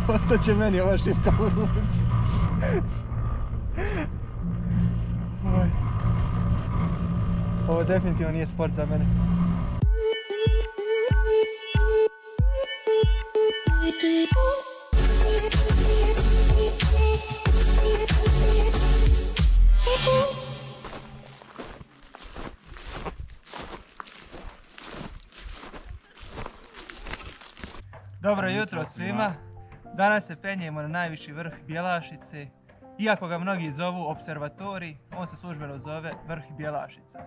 Ostaće meni ova šipka u ruci. Ovo definitivno nije sport za mene. Dobro jutro svima. Danas se penjemo na najviši vrh Bjelašice. Iako ga mnogi zovu opservatorij, on se službeno zove vrh Bjelašica.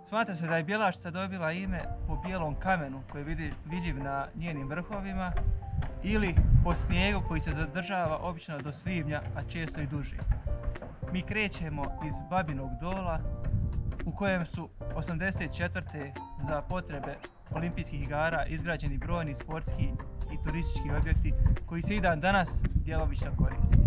Smatra se da je Bjelašica dobila ime po bijelom kamenu koji je vidljiv na njenim vrhovima ili po snijegu koji se zadržava obično do svibnja, a često i duži. Mi krećemo iz Babinog Dola u kojem su 84. za potrebe olimpijskih igara izgrađeni brojni sportski i turistički objekti koji se i dan danas djelomično koristi.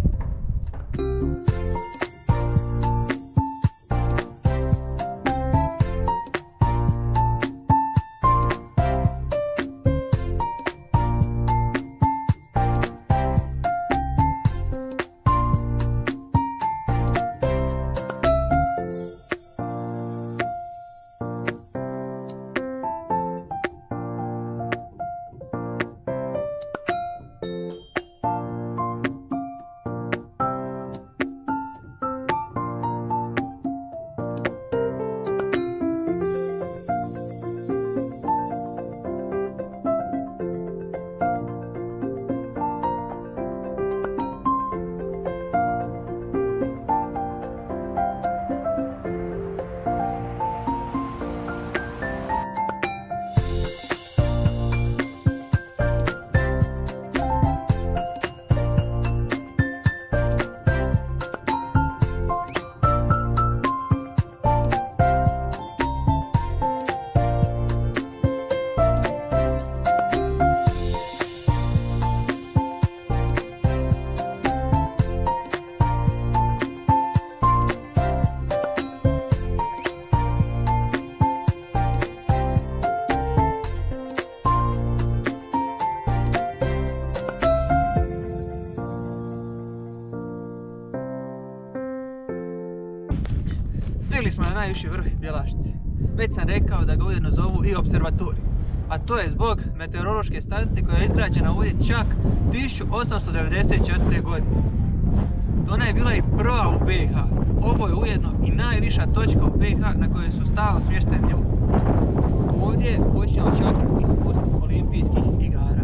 Stigli smo na najviši vrh Bjelašice. Već sam rekao da ga ujedno zovu i opservatorij. A to je zbog meteorološke stanice koja je izgrađena ovdje čak 1894. godine. Ona je bila i prva u BiH. Ovo je ujedno i najviša točka u BiH na kojoj su stalno smješteni ljudi. Ovdje počinjemo čak i spust olimpijskih igara.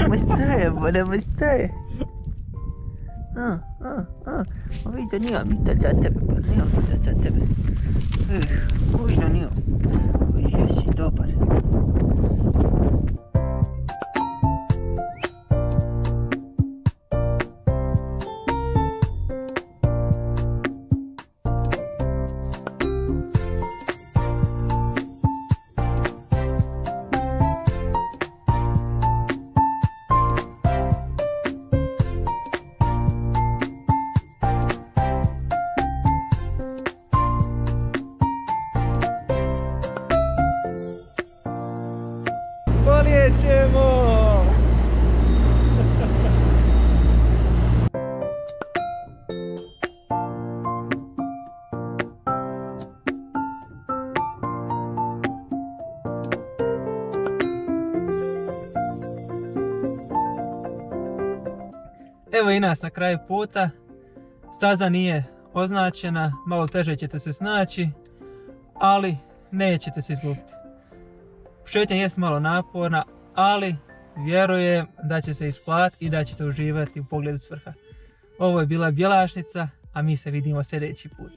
Ma staje, bole, ma staje. Ovi da nijam ništa za tebe, pa nijam ništa za tebe. Ovi da nijam. Ovi jesi dobar. Poljećemo! Evo i nas na kraju puta. Staza nije označena, malo teže ćete se snaći, ali nećete se izgubiti. Šetnja jest malo naporna, ali vjerujem da će se isplatiti i da ćete uživati u pogledu s vrha. Ovo je bila Bjelašnica, a mi se vidimo sljedeći put.